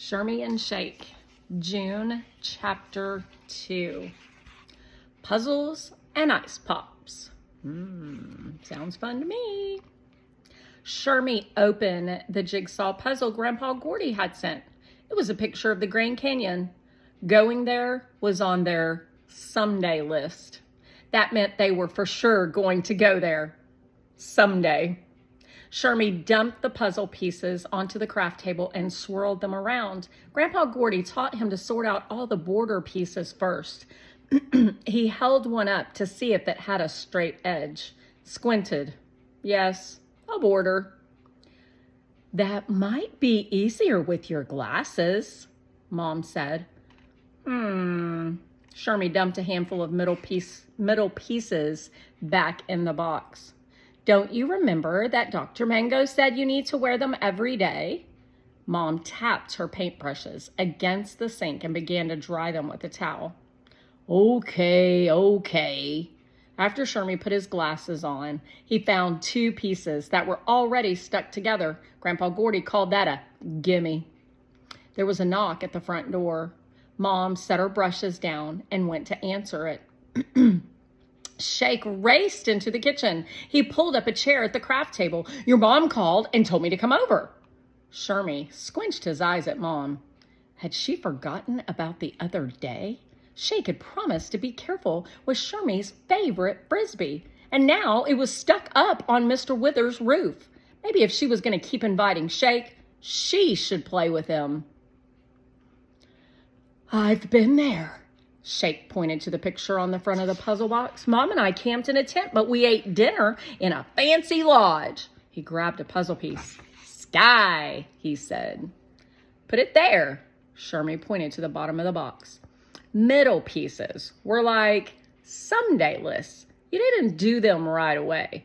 Shermy Shake, June, Chapter 2. Puzzles and Ice Pops. Sounds fun to me. Shermy opened the jigsaw puzzle Grandpa Gordy had sent. It was a picture of the Grand Canyon. Going there was on their someday list. That meant they were for sure going to go there someday. Shermy dumped the puzzle pieces onto the craft table and swirled them around. Grandpa Gordy taught him to sort out all the border pieces first. He held one up to see if it had a straight edge. Squinted. Yes, a border. That might be easier with your glasses, Mom said. Shermy dumped a handful of middle pieces back in the box. Don't you remember that Dr. Mango said you need to wear them every day? Mom tapped her paintbrushes against the sink and began to dry them with a towel. Okay. After Shermy put his glasses on, he found two pieces that were already stuck together. Grandpa Gordy called that a gimme. There was a knock at the front door. Mom set her brushes down and went to answer it. Shake raced into the kitchen. He pulled up a chair at the craft table. Your mom called and told me to come over. Shermy squinched his eyes at Mom. Had she forgotten about the other day? Shake had promised to be careful with Shermy's favorite Frisbee, and now it was stuck up on Mr. Wither's roof. Maybe if she was going to keep inviting Shake, she should play with him. I've been there. Shake pointed to the picture on the front of the puzzle box. Mom and I camped in a tent, but we ate dinner in a fancy lodge. He grabbed a puzzle piece. Sky, he said. Put it there. Shermy pointed to the bottom of the box. Middle pieces were like someday lists. You didn't do them right away,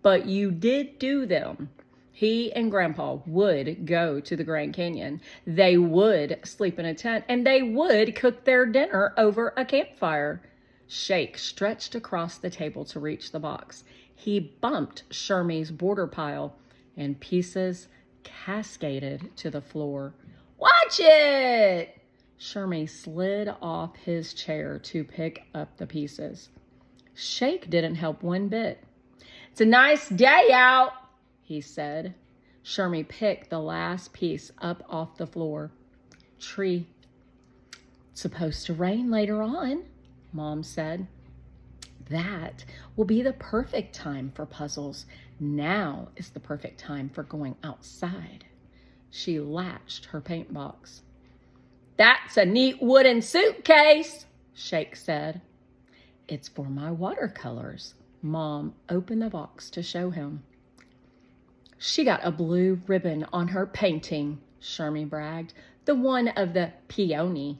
but you did do them. He and Grandpa would go to the Grand Canyon. They would sleep in a tent, and they would cook their dinner over a campfire. Shake stretched across the table to reach the box. He bumped Shermy's border pile, and pieces cascaded to the floor. Watch it! Shermy slid off his chair to pick up the pieces. Shake didn't help one bit. It's a nice day out, he said. Shermy picked the last piece up off the floor. Tree. It's supposed to rain later on, Mom said. That will be the perfect time for puzzles. Now is the perfect time for going outside. She latched her paint box. That's a neat wooden suitcase, Shake said. It's for my watercolors. Mom opened the box to show him. She got a blue ribbon on her painting, Shermy bragged. The one of the peony.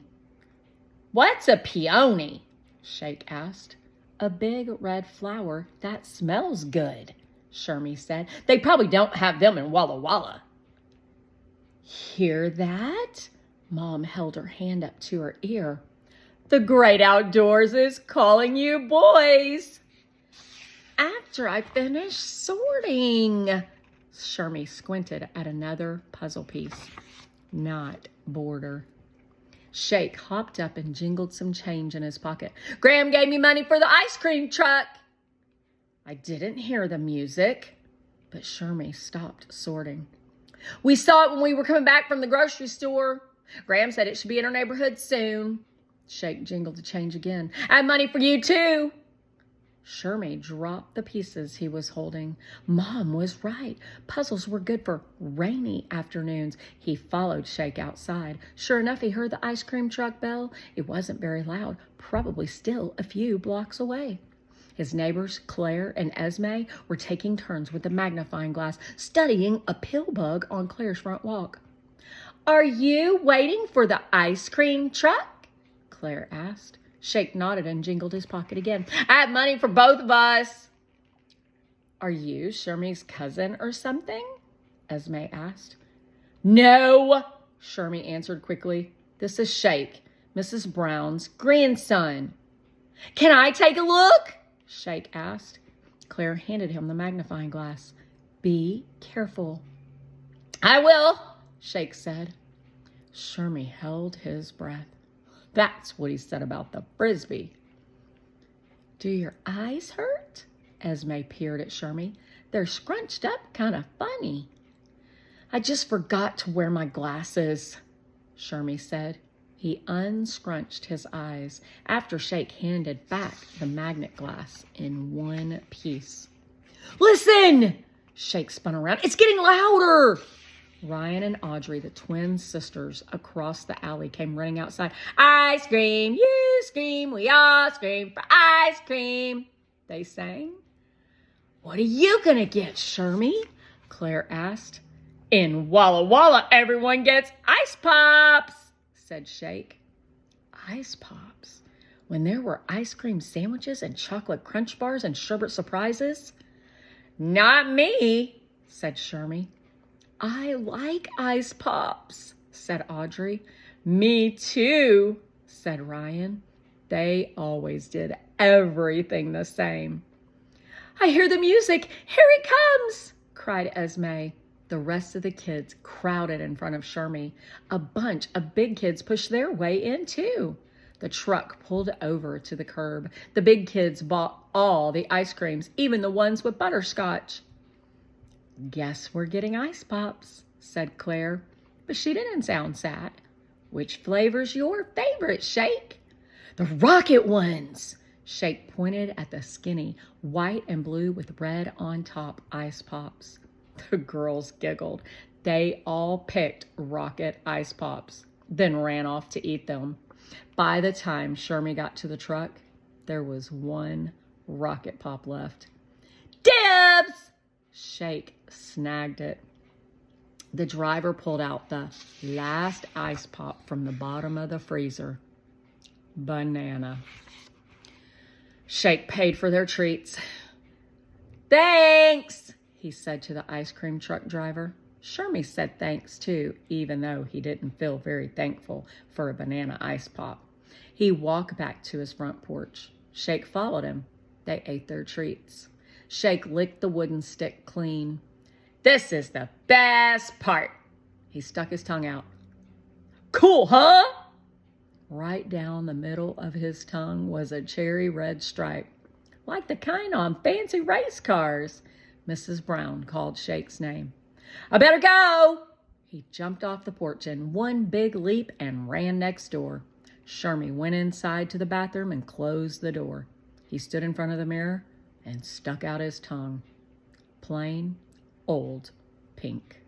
What's a peony? Shake asked. A big red flower that smells good, Shermy said. They probably don't have them in Walla Walla. Hear that? Mom held her hand up to her ear. The great outdoors is calling you boys. After I finish sorting, Shermy squinted at another puzzle piece. Not border. Shake hopped up and jingled some change in his pocket. Graham gave me money for the ice cream truck. I didn't hear the music, but Shermy stopped sorting. We saw it when we were coming back from the grocery store. Graham said it should be in our neighborhood soon. Shake jingled the change again. I have money for you too. Shermy dropped the pieces he was holding. Mom was right. Puzzles were good for rainy afternoons. He followed Shake outside. Sure enough, he heard the ice cream truck bell. It wasn't very loud, probably still a few blocks away. His neighbors, Claire and Esme, were taking turns with the magnifying glass, studying a pill bug on Claire's front walk. Are you waiting for the ice cream truck? Claire asked. Shake nodded and jingled his pocket again. I have money for both of us. Are you Shermy's cousin or something? Esme asked. No, Shermy answered quickly. This is Shake, Mrs. Brown's grandson. Can I take a look? Shake asked. Claire handed him the magnifying glass. Be careful. I will, Shake said. Shermy held his breath. That's what he said about the Frisbee. Do your eyes hurt? Esme peered at Shermy. They're scrunched up kind of funny. I just forgot to wear my glasses, Shermy said. He unscrunched his eyes after Shake handed back the magnet glass in one piece. Listen! Shake spun around. It's getting louder! Ryan and Audrey, the twin sisters across the alley, came running outside. I scream, you scream, we all scream for ice cream, they sang. What are you going to get, Shermy? Claire asked. In Walla Walla, everyone gets ice pops, said Shake. Ice pops? When there were ice cream sandwiches and chocolate crunch bars and sherbet surprises? Not me, said Shermy. I like ice pops, said Audrey. Me too, said Ryan. They always did everything the same. I hear the music. Here it comes, cried Esme. The rest of the kids crowded in front of Shermy. A bunch of big kids pushed their way in too. The truck pulled over to the curb. The big kids bought all the ice creams, even the ones with butterscotch. Guess we're getting ice pops, said Claire, but she didn't sound sad. Which flavor's your favorite, Shake? The rocket ones. Shake pointed at the skinny white and blue with red on top ice pops. The girls giggled. They all picked rocket ice pops, then ran off to eat them. By the time Shermy got to the truck, there was one rocket pop left. Dibs! Shake snagged it. The driver pulled out the last ice pop from the bottom of the freezer. Banana. Shake paid for their treats. Thanks, he said to the ice cream truck driver. Shermy said thanks too, even though he didn't feel very thankful for a banana ice pop. He walked back to his front porch. Shake followed him. They ate their treats. Shake licked the wooden stick clean. This is the best part. He stuck his tongue out. Cool, huh? Right down the middle of his tongue was a cherry red stripe, like the kind on fancy race cars. Mrs. Brown called Shake's name. I better go. He jumped off the porch in one big leap and ran next door. Shermy went inside to the bathroom and closed the door. He stood in front of the mirror and stuck out his tongue. Plain old pink.